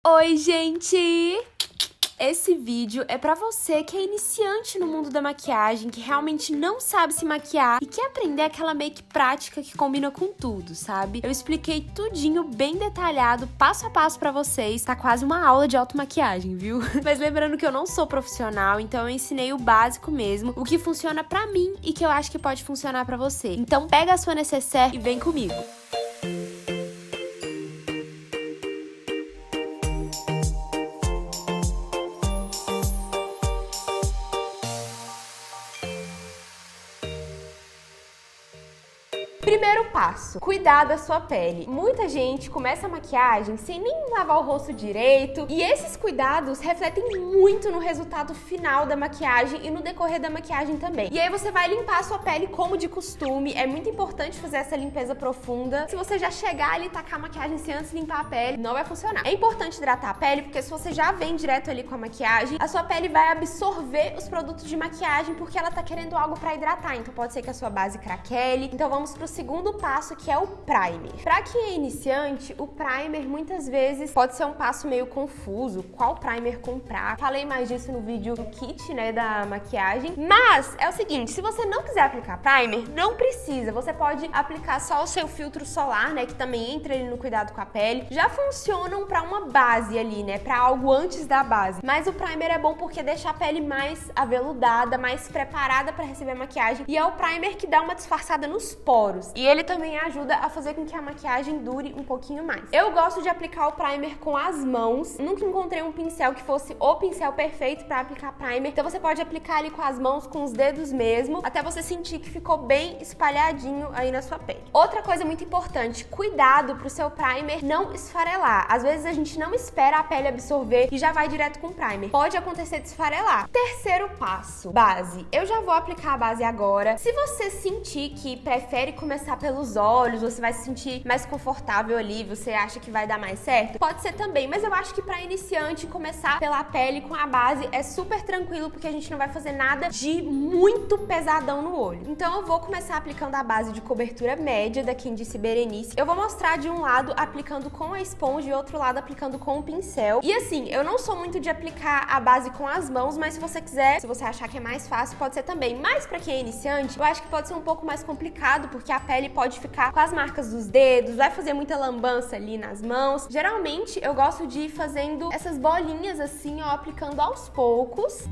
Oi, gente! Esse vídeo é pra você que é iniciante no mundo da maquiagem, que realmente não sabe se maquiar e quer aprender aquela make prática que combina com tudo, sabe? Eu expliquei tudinho bem detalhado, passo a passo pra vocês. Tá quase uma aula de automaquiagem, viu? Mas lembrando que eu não sou profissional, então eu ensinei o básico mesmo, o que funciona pra mim e que eu acho que pode funcionar pra você. Então pega a sua necessaire e vem comigo. Primeiro passo, cuidar da sua pele. Muita gente começa a maquiagem sem nem lavar o rosto direito e esses cuidados refletem muito no resultado final da maquiagem e no decorrer da maquiagem também. E aí você vai limpar a sua pele como de costume, é muito importante fazer essa limpeza profunda. Se você já chegar ali e tacar a maquiagem sem antes limpar a pele, não vai funcionar. É importante hidratar a pele porque se você já vem direto ali com a maquiagem, a sua pele vai absorver os produtos de maquiagem porque ela tá querendo algo pra hidratar, então pode ser que a sua base craquele. Então vamos pro segundo passo, que é o primer. Pra quem é iniciante, o primer muitas vezes pode ser um passo meio confuso. Qual primer comprar? Falei mais disso no vídeo do kit, né, da maquiagem. Mas é o seguinte, se você não quiser aplicar primer, não precisa. Você pode aplicar só o seu filtro solar, né, que também entra ali no cuidado com a pele. Já funcionam pra uma base ali, né, pra algo antes da base. Mas o primer é bom porque deixa a pele mais aveludada, mais preparada pra receber a maquiagem. E é o primer que dá uma disfarçada nos poros. E ele também ajuda a fazer com que a maquiagem dure um pouquinho mais. Eu gosto de aplicar o primer com as mãos. Nunca encontrei um pincel que fosse o pincel perfeito pra aplicar primer. Então você pode aplicar ali com as mãos, com os dedos mesmo, até você sentir que ficou bem espalhadinho aí na sua pele. Outra coisa muito importante, cuidado pro seu primer não esfarelar. Às vezes a gente não espera a pele absorver e já vai direto com o primer. Pode acontecer de esfarelar. Terceiro passo, base. Eu já vou aplicar a base agora. Se você sentir que prefere começar pelos olhos, você vai se sentir mais confortável ali, você acha que vai dar mais certo, pode ser também, mas eu acho que pra iniciante começar pela pele com a base é super tranquilo, porque a gente não vai fazer nada de muito pesadão no olho. Então eu vou começar aplicando a base de cobertura média da Quem Disse Berenice. Eu vou mostrar de um lado aplicando com a esponja e outro lado aplicando com o pincel. E assim, eu não sou muito de aplicar a base com as mãos, mas se você quiser, se você achar que é mais fácil, pode ser também. Mas pra quem é iniciante, eu acho que pode ser um pouco mais complicado, porque a pele pode ficar com as marcas dos dedos, vai fazer muita lambança ali nas mãos. Geralmente eu gosto de ir fazendo essas bolinhas assim, ó, aplicando aos poucos.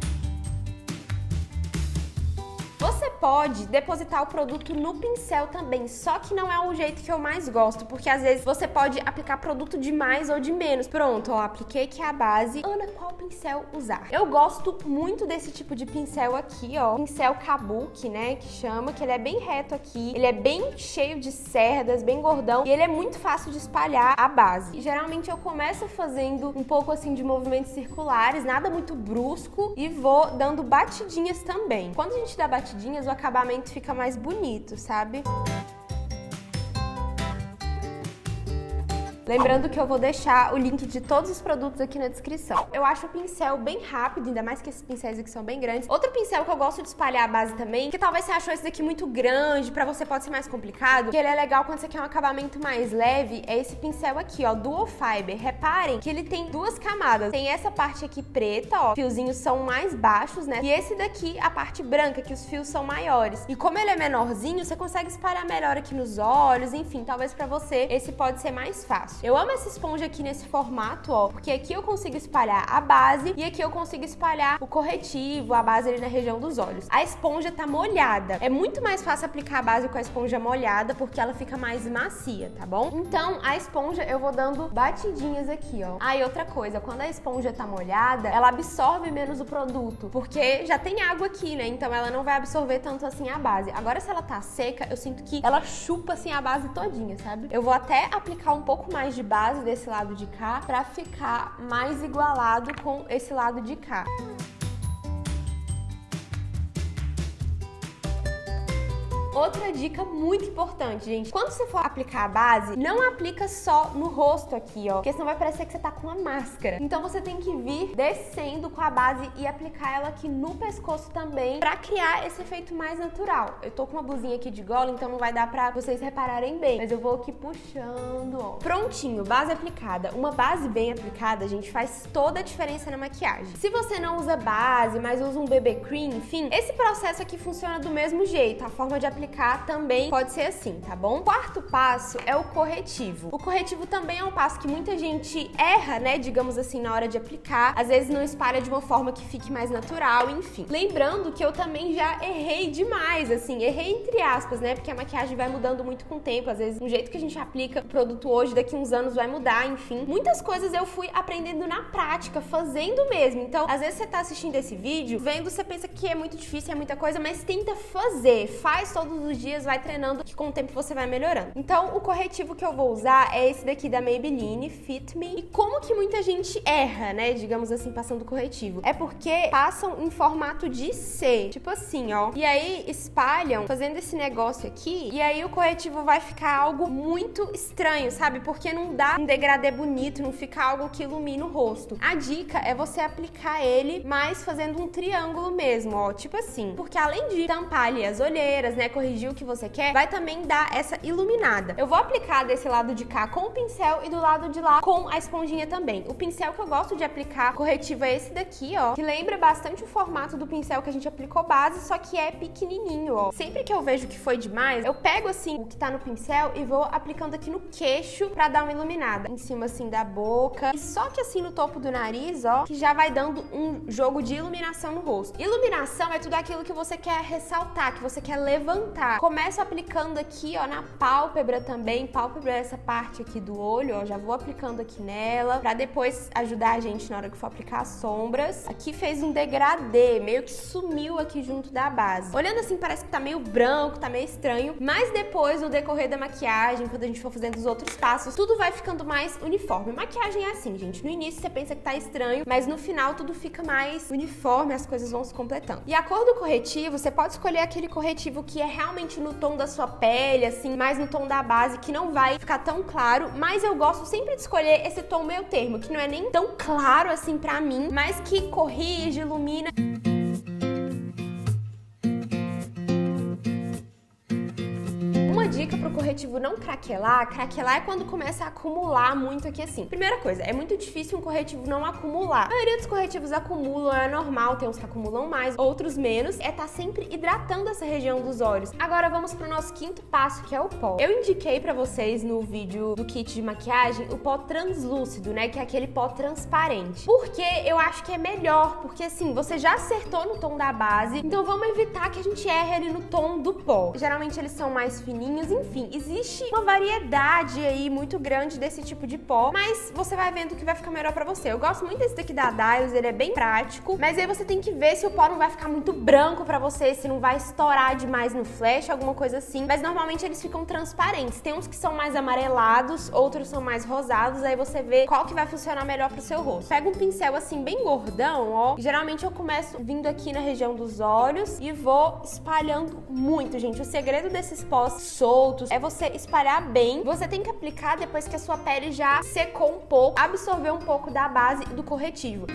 Você pode depositar o produto no pincel também, só que não é o jeito que eu mais gosto, porque às vezes você pode aplicar produto de mais ou de menos. Pronto, ó, apliquei aqui a base. Ana, qual pincel usar? Eu gosto muito desse tipo de pincel aqui, ó, pincel kabuki, né, que chama, que ele é bem reto aqui, ele é bem cheio de cerdas, bem gordão, e ele é muito fácil de espalhar a base. E, geralmente eu começo fazendo um pouco assim de movimentos circulares, nada muito brusco, e vou dando batidinhas também. Quando a gente dá batidinhas, o acabamento fica mais bonito, sabe? Lembrando que eu vou deixar o link de todos os produtos aqui na descrição. Eu acho o pincel bem rápido, ainda mais que esses pincéis aqui são bem grandes. Outro pincel que eu gosto de espalhar a base também, que talvez você achou esse daqui muito grande, pra você pode ser mais complicado, que ele é legal quando você quer um acabamento mais leve, é esse pincel aqui, ó, Dual Fiber. Reparem que ele tem duas camadas. Tem essa parte aqui preta, ó, fiozinhos são mais baixos, né? E esse daqui, a parte branca, que os fios são maiores. E como ele é menorzinho, você consegue espalhar melhor aqui nos olhos, enfim, talvez pra você esse pode ser mais fácil. Eu amo essa esponja aqui nesse formato, ó, porque aqui eu consigo espalhar a base e aqui eu consigo espalhar o corretivo, a base ali na região dos olhos. A esponja tá molhada. É muito mais fácil aplicar a base com a esponja molhada porque ela fica mais macia, tá bom? Então, a esponja eu vou dando batidinhas aqui, ó. Ah, e outra coisa, quando a esponja tá molhada, ela absorve menos o produto, porque já tem água aqui, né? Então ela não vai absorver tanto assim a base. Agora, se ela tá seca, eu sinto que ela chupa assim a base todinha, sabe? Eu vou até aplicar um pouco mais de base desse lado de cá pra ficar mais igualado com esse lado de cá. Outra dica muito importante, gente. Quando você for aplicar a base, não aplica só no rosto aqui, ó. Porque senão vai parecer que você tá com uma máscara. Então você tem que vir descendo com a base e aplicar ela aqui no pescoço também, pra criar esse efeito mais natural. Eu tô com uma blusinha aqui de gola, então não vai dar pra vocês repararem bem. Mas eu vou aqui puxando, ó. Prontinho, base aplicada. Uma base bem aplicada, gente, faz toda a diferença na maquiagem. Se você não usa base, mas usa um BB cream, enfim, esse processo aqui funciona do mesmo jeito. A forma de aplicar também pode ser assim, tá bom? Quarto passo é o corretivo. O corretivo também é um passo que muita gente erra, né, digamos assim, na hora de aplicar. Às vezes não espalha de uma forma que fique mais natural, enfim. Lembrando que eu também já errei demais, assim, errei entre aspas, né, porque a maquiagem vai mudando muito com o tempo. Às vezes, o jeito que a gente aplica o produto hoje, daqui uns anos vai mudar, enfim. Muitas coisas eu fui aprendendo na prática, fazendo mesmo. Então, às vezes você tá assistindo esse vídeo, vendo, você pensa que é muito difícil, é muita coisa, mas tenta fazer. Faz todos os dias, vai treinando, que com o tempo você vai melhorando. Então, o corretivo que eu vou usar é esse daqui da Maybelline, Fit Me. E como que muita gente erra, né, digamos assim, passando corretivo? É porque passam em formato de C, tipo assim, ó. E aí, espalham, fazendo esse negócio aqui, e aí o corretivo vai ficar algo muito estranho, sabe? Porque não dá um degradê bonito, não fica algo que ilumina o rosto. A dica é você aplicar ele mais fazendo um triângulo mesmo, ó, tipo assim. Porque além de tampar ali as olheiras, né, corrigir o que você quer, vai também dar essa iluminada. Eu vou aplicar desse lado de cá com o pincel e do lado de lá com a esponjinha também. O pincel que eu gosto de aplicar corretivo é esse daqui, ó, que lembra bastante o formato do pincel que a gente aplicou base, só que é pequenininho, ó. Sempre que eu vejo que foi demais, eu pego assim o que tá no pincel e vou aplicando aqui no queixo pra dar uma iluminada. Em cima assim da boca. E só que assim no topo do nariz, ó, que já vai dando um jogo de iluminação no rosto. Iluminação é tudo aquilo que você quer ressaltar, que você quer levantar. Começo aplicando aqui, ó, na pálpebra também. Pálpebra é essa parte aqui do olho, ó. Já vou aplicando aqui nela, pra depois ajudar a gente na hora que for aplicar as sombras. Aqui fez um degradê, meio que sumiu aqui junto da base. Olhando assim, parece que tá meio branco, tá meio estranho, mas depois, no decorrer da maquiagem, quando a gente for fazendo os outros passos, tudo vai ficando mais uniforme. Maquiagem é assim, gente. No início você pensa que tá estranho, mas no final tudo fica mais uniforme, as coisas vão se completando. E a cor do corretivo, você pode escolher aquele corretivo que é realmente no tom da sua pele, assim, mais no tom da base, que não vai ficar tão claro, mas eu gosto sempre de escolher esse tom meio termo, que não é nem tão claro assim pra mim, mas que corrige, ilumina. Uma dica pro corretivo não craquelar, craquelar é quando começa a acumular muito aqui assim. Primeira coisa, é muito difícil um corretivo não acumular. A maioria dos corretivos acumulam, é normal, tem uns que acumulam mais, outros menos. É tá sempre hidratando essa região dos olhos. Agora vamos pro nosso quinto passo, que é o pó. Eu indiquei pra vocês no vídeo do kit de maquiagem o pó translúcido, né, que é aquele pó transparente. Porque eu acho que é melhor, porque assim, você já acertou no tom da base, então vamos evitar que a gente erre ali no tom do pó. Geralmente eles são mais fininhos, enfim, existe uma variedade aí muito grande desse tipo de pó, mas você vai vendo que vai ficar melhor pra você. Eu gosto muito desse daqui da Dylos, ele é bem prático, mas aí você tem que ver se o pó não vai ficar muito branco pra você, se não vai estourar demais no flash, alguma coisa assim, mas normalmente eles ficam transparentes. Tem uns que são mais amarelados, outros são mais rosados, aí você vê qual que vai funcionar melhor pro seu rosto. Pega um pincel assim bem gordão, ó, geralmente eu começo vindo aqui na região dos olhos e vou espalhando muito, gente. O segredo desses pós soltos é você espalhar bem. Você tem que aplicar depois que a sua pele já secou um pouco, absorver um pouco da base e do corretivo.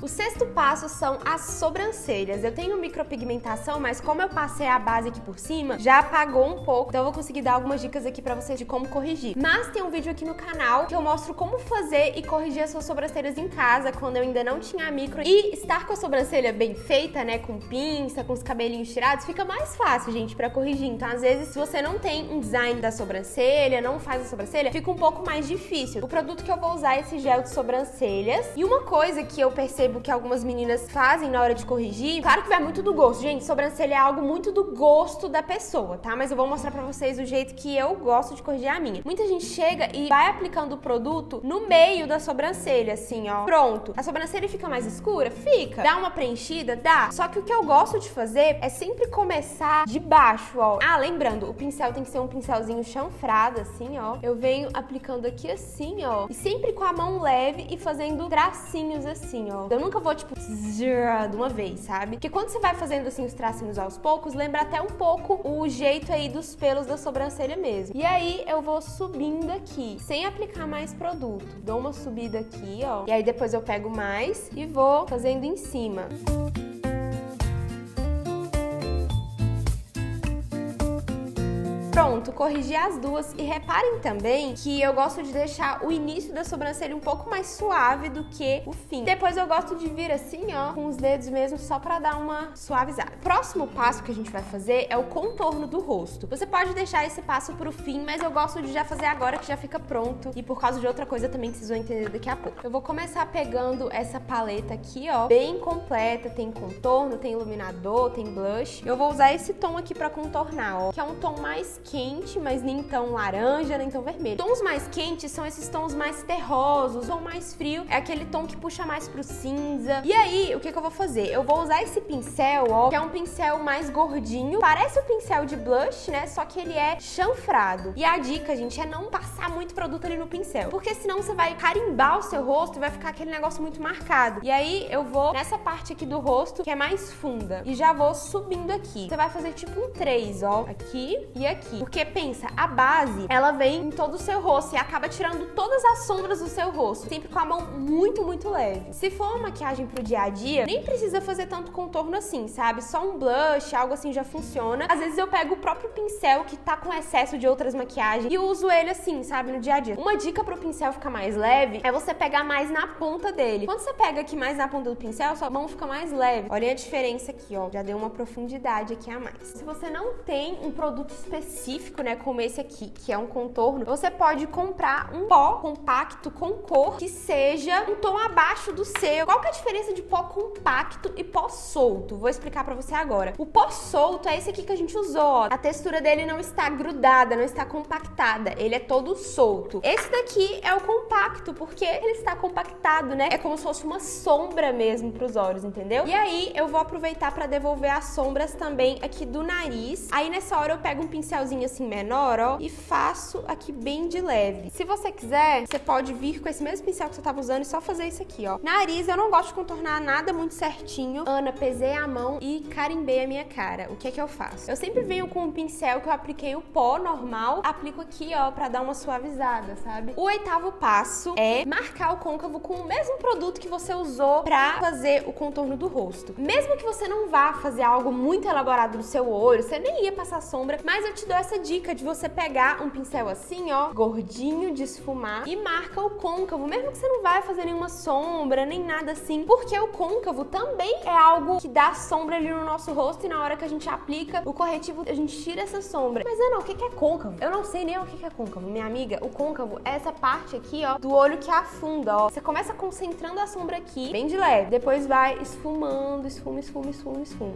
O sexto passo são as sobrancelhas. Eu tenho micropigmentação, mas como eu passei a base aqui por cima, já apagou um pouco, então eu vou conseguir dar algumas dicas aqui pra vocês de como corrigir. Mas tem um vídeo aqui no canal que eu mostro como fazer e corrigir as suas sobrancelhas em casa, quando eu ainda não tinha micro. E estar com a sobrancelha bem feita, né, com pinça, com os cabelinhos tirados, fica mais fácil, gente, pra corrigir. Então, às vezes, se você não tem um design da sobrancelha, não faz a sobrancelha, fica um pouco mais difícil. O produto que eu vou usar é esse gel de sobrancelhas. E uma coisa que eu percebo que algumas meninas fazem na hora de corrigir, claro que vai muito do gosto, gente, sobrancelha é algo muito do gosto da pessoa, tá? Mas eu vou mostrar pra vocês o jeito que eu gosto de corrigir a minha. Muita gente chega e vai aplicando o produto no meio da sobrancelha, assim, ó. Pronto. A sobrancelha fica mais escura? Fica. Dá uma preenchida? Dá. Só que o que eu gosto de fazer é sempre começar de baixo, ó. Ah, lembrando, o pincel tem que ser um pincelzinho chanfrado, assim, ó. Eu venho aplicando aqui assim, ó. E sempre com a mão leve e fazendo tracinhos assim, ó. Eu nunca vou, tipo, de uma vez, sabe? Porque quando você vai fazendo assim os tracinhos aos poucos, lembra até um pouco o jeito aí dos pelos da sobrancelha mesmo. E aí eu vou subindo aqui, sem aplicar mais produto. Dou uma subida aqui, ó. E aí depois eu pego mais e vou fazendo em cima. Pronto, corrigi as duas e reparem também que eu gosto de deixar o início da sobrancelha um pouco mais suave do que o fim. Depois eu gosto de vir assim, ó, com os dedos mesmo, só pra dar uma suavizada. Próximo passo que a gente vai fazer é o contorno do rosto. Você pode deixar esse passo pro fim, mas eu gosto de já fazer agora que já fica pronto e por causa de outra coisa também que vocês vão entender daqui a pouco. Eu vou começar pegando essa paleta aqui, ó, bem completa, tem contorno, tem iluminador, tem blush. Eu vou usar esse tom aqui pra contornar, ó, que é um tom mais quente, mas nem tão laranja, nem tão vermelho. Tons mais quentes são esses tons mais terrosos. O tom mais frio é aquele tom que puxa mais pro cinza. E aí, o que eu vou fazer? Eu vou usar esse pincel, ó, que é um pincel mais gordinho. Parece o pincel de blush, né? Só que ele é chanfrado. E a dica, gente, é não passar muito produto ali no pincel, porque senão você vai carimbar o seu rosto e vai ficar aquele negócio muito marcado. E aí, eu vou nessa parte aqui do rosto, que é mais funda, e já vou subindo aqui. Você vai fazer tipo um 3, ó, aqui e aqui. Porque pensa, a base, ela vem em todo o seu rosto e acaba tirando todas as sombras do seu rosto, sempre com a mão muito, muito leve. Se for uma maquiagem pro dia a dia, nem precisa fazer tanto contorno assim, sabe? Só um blush, algo assim já funciona. Às vezes eu pego o próprio pincel que tá com excesso de outras maquiagens e uso ele assim, sabe? No dia a dia. Uma dica pro pincel ficar mais leve é você pegar mais na ponta dele. Quando você pega aqui mais na ponta do pincel, sua mão fica mais leve. Olha a diferença aqui, ó. Já deu uma profundidade aqui a mais. Se você não tem um produto específico, né, como esse aqui, que é um contorno, você pode comprar um pó compacto com cor que seja um tom abaixo do seu. Qual que é a diferença de pó compacto e pó solto? Vou explicar pra você agora. O pó solto é esse aqui que a gente usou, ó. A textura dele não está grudada, não está compactada, ele é todo solto. Esse daqui é o compacto, porque ele está compactado, né? É como se fosse uma sombra mesmo pros olhos, entendeu? E aí, eu vou aproveitar pra devolver as sombras também aqui do nariz. Aí, nessa hora, eu pego um pincelzinho assim menor, ó, e faço aqui bem de leve. Se você quiser, você pode vir com esse mesmo pincel que você tava usando e só fazer isso aqui, ó. Nariz, eu não gosto de contornar nada muito certinho. Ana, pesei a mão e carimbei a minha cara. O que é que eu faço? Eu sempre venho com um pincel que eu apliquei o pó normal, aplico aqui, ó, pra dar uma suavizada, sabe? O 8º passo é marcar o côncavo com o mesmo produto que você usou pra fazer o contorno do rosto. Mesmo que você não vá fazer algo muito elaborado no seu olho, você nem ia passar sombra, mas eu te dou essa dica de você pegar um pincel assim, ó, gordinho, de esfumar e marca o côncavo, mesmo que você não vai fazer nenhuma sombra, nem nada assim, porque o côncavo também é algo que dá sombra ali no nosso rosto e na hora que a gente aplica o corretivo, a gente tira essa sombra. Mas Ana, o que é côncavo? Eu não sei nem o que é côncavo, minha amiga. O côncavo é essa parte aqui, ó, do olho que afunda, ó. Você começa concentrando a sombra aqui, bem de leve, depois vai esfumando, esfuma, esfuma, esfuma, esfuma.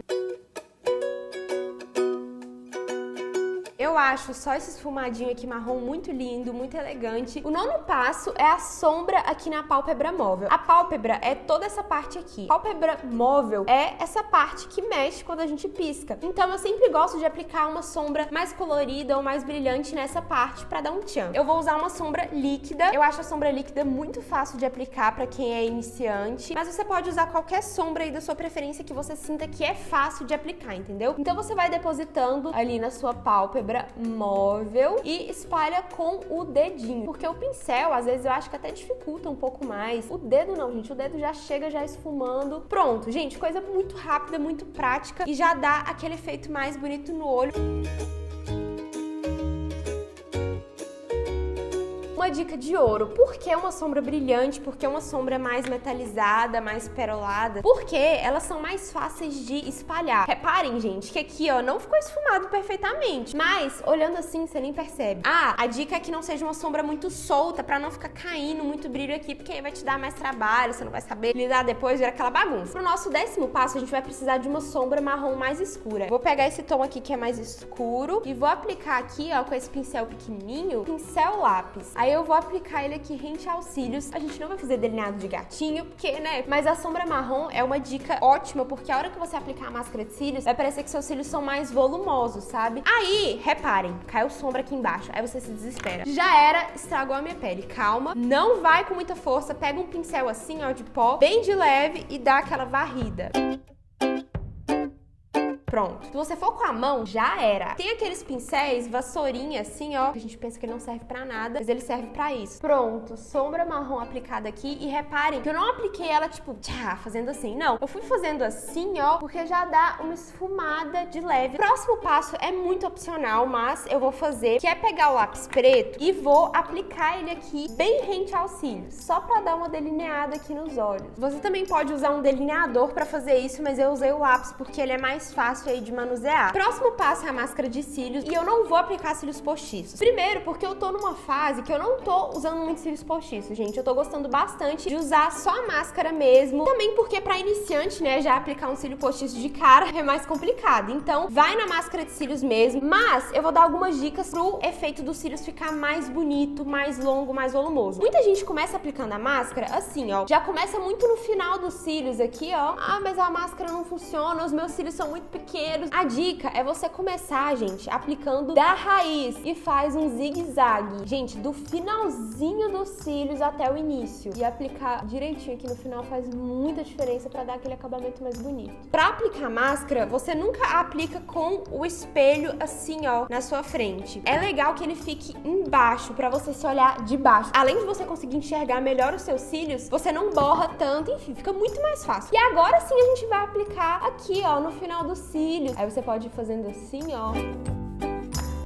Eu acho só esse esfumadinho aqui marrom muito lindo, muito elegante. O 9º passo é a sombra aqui na pálpebra móvel. A pálpebra é toda essa parte aqui. A pálpebra móvel é essa parte que mexe quando a gente pisca. Então eu sempre gosto de aplicar uma sombra mais colorida ou mais brilhante nessa parte pra dar um tchan. Eu vou usar uma sombra líquida. Eu acho a sombra líquida muito fácil de aplicar pra quem é iniciante, mas você pode usar qualquer sombra aí da sua preferência que você sinta que é fácil de aplicar, entendeu? Então você vai depositando ali na sua pálpebra móvel e espalha com o dedinho, porque o pincel às vezes eu acho que até dificulta um pouco mais. O dedo não, gente, o dedo já chega já esfumando. Pronto, gente, coisa muito rápida, muito prática e já dá aquele efeito mais bonito no olho. Uma dica de ouro. Por que uma sombra brilhante? Por que uma sombra mais metalizada, mais perolada? Porque elas são mais fáceis de espalhar. Reparem, gente, que aqui, ó, não ficou esfumado perfeitamente, mas olhando assim, você nem percebe. Ah, a dica é que não seja uma sombra muito solta, pra não ficar caindo muito brilho aqui, porque aí vai te dar mais trabalho, você não vai saber lidar depois, vira aquela bagunça. No nosso 10º passo, a gente vai precisar de uma sombra marrom mais escura. Vou pegar esse tom aqui que é mais escuro e vou aplicar aqui, ó, com esse pincel pequenininho, pincel lápis. Aí Aí eu vou aplicar ele aqui rente aos cílios. A gente não vai fazer delineado de gatinho, porque, né? Mas a sombra marrom é uma dica ótima, porque a hora que você aplicar a máscara de cílios, vai parecer que seus cílios são mais volumosos, sabe? Aí, reparem, caiu sombra aqui embaixo. Aí você se desespera. Já era, estragou a minha pele. Calma, não vai com muita força. Pega um pincel assim, ó, de pó, bem de leve e dá aquela varrida. Pronto. Se você for com a mão, já era. Tem aqueles pincéis, vassourinha assim, ó, que a gente pensa que ele não serve pra nada, mas ele serve pra isso. Pronto, sombra marrom aplicada aqui. E reparem que eu não apliquei ela, tipo, tchá, fazendo assim. Não, eu fui fazendo assim, ó, porque já dá uma esfumada de leve. O próximo passo é muito opcional, mas eu vou fazer, que é pegar o lápis preto e vou aplicar ele aqui bem rente aos cílios, só pra dar uma delineada aqui nos olhos. Você também pode usar um delineador pra fazer isso, mas eu usei o lápis porque ele é mais fácil aí de manusear. Próximo passo é a máscara de cílios e eu não vou aplicar cílios postiços. Primeiro, porque eu tô numa fase que eu não tô usando muito cílios postiços, gente. Eu tô gostando bastante de usar só a máscara mesmo. Também porque pra iniciante, né, já aplicar um cílio postiço de cara é mais complicado. Então, vai na máscara de cílios mesmo. Mas eu vou dar algumas dicas pro efeito dos cílios ficar mais bonito, mais longo, mais volumoso. Muita gente começa aplicando a máscara assim, ó. Já começa muito no final dos cílios aqui, ó. Ah, mas a máscara não funciona, os meus cílios são muito pequenos. A dica é você começar, gente, aplicando da raiz e faz um zigue-zague. Gente, do finalzinho dos cílios até o início. E aplicar direitinho aqui no final faz muita diferença pra dar aquele acabamento mais bonito. Pra aplicar máscara, você nunca aplica com o espelho assim, ó, na sua frente. É legal que ele fique embaixo pra você se olhar de baixo. Além de você conseguir enxergar melhor os seus cílios, você não borra tanto, enfim, fica muito mais fácil. E agora sim a gente vai aplicar aqui, ó, no final dos cílios. Aí você pode ir fazendo assim, ó.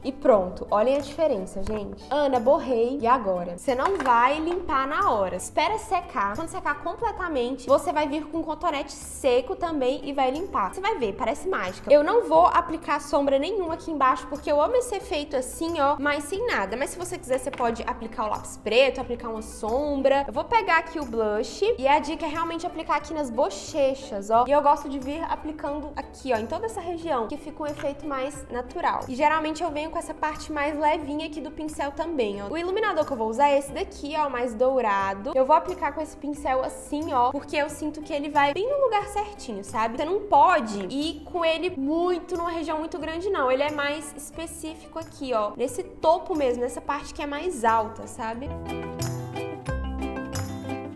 E pronto, olhem a diferença, gente. Ana, borrei. E agora? Você não vai limpar na hora. Espera secar. Quando secar completamente, você vai vir com um cotonete seco também e vai limpar. Você vai ver, parece mágica. Eu não vou aplicar sombra nenhuma aqui embaixo, porque eu amo esse efeito assim, ó, mas sem nada. Mas se você quiser, você pode aplicar o lápis preto, aplicar uma sombra. Eu vou pegar aqui o blush e a dica é realmente aplicar aqui nas bochechas, ó. E eu gosto de vir aplicando aqui, ó, em toda essa região, que fica um efeito mais natural. E geralmente eu venho com essa parte mais levinha aqui do pincel também, ó. O iluminador que eu vou usar é esse daqui, ó, mais dourado. Eu vou aplicar com esse pincel assim, ó, porque eu sinto que ele vai bem no lugar certinho, sabe? Você não pode ir com ele muito numa região muito grande, não. Ele é mais específico aqui, ó, nesse topo mesmo, nessa parte que é mais alta, sabe?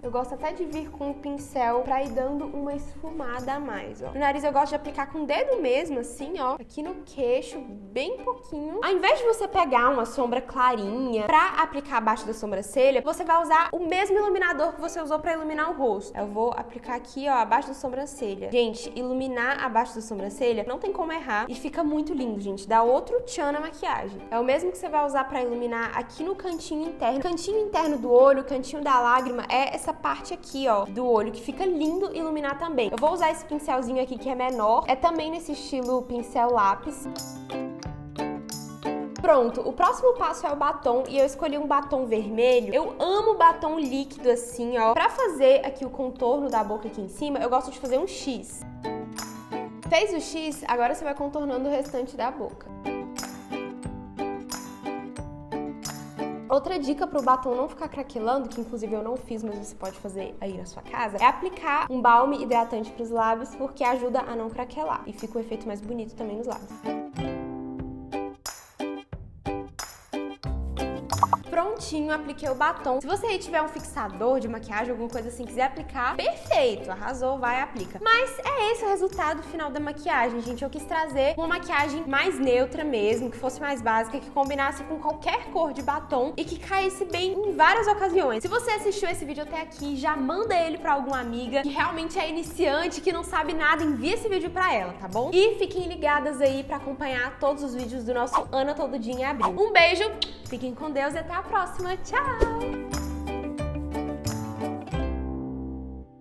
Eu gosto até de vir com o pincel pra ir dando uma esfumada a mais, ó. No nariz eu gosto de aplicar com o dedo mesmo, assim, ó. Aqui no queixo, bem pouquinho. Ao invés de você pegar uma sombra clarinha pra aplicar abaixo da sobrancelha, você vai usar o mesmo iluminador que você usou pra iluminar o rosto. Eu vou aplicar aqui, ó, abaixo da sobrancelha. Gente, iluminar abaixo da sobrancelha não tem como errar e fica muito lindo, gente. Dá outro tchan na maquiagem. É o mesmo que você vai usar pra iluminar aqui no cantinho interno. Cantinho interno do olho, cantinho da lágrima, é essa parte aqui, ó, do olho, que fica lindo iluminar também. Eu vou usar esse pincelzinho aqui que é menor, é também nesse estilo pincel lápis. Pronto, o próximo passo é o batom e eu escolhi um batom vermelho. Eu amo batom líquido assim, ó. Pra fazer aqui o contorno da boca aqui em cima, eu gosto de fazer um X. Fez o X, agora você vai contornando o restante da boca. Outra dica pro batom não ficar craquelando, que inclusive eu não fiz, mas você pode fazer aí na sua casa, é aplicar um balme hidratante pros lábios, porque ajuda a não craquelar. E fica um efeito mais bonito também nos lábios. Prontinho, apliquei o batom. Se você aí tiver um fixador de maquiagem, alguma coisa assim, quiser aplicar, perfeito, arrasou, vai, aplica. Mas é esse o resultado final da maquiagem, gente. Eu quis trazer uma maquiagem mais neutra mesmo, que fosse mais básica, que combinasse com qualquer cor de batom e que caísse bem em várias ocasiões. Se você assistiu esse vídeo até aqui, já manda ele pra alguma amiga que realmente é iniciante, que não sabe nada, envia esse vídeo pra ela, tá bom? E fiquem ligadas aí pra acompanhar todos os vídeos do nosso Ana Todo Dia em Abril. Um beijo, fiquem com Deus e até a próxima. Tchau!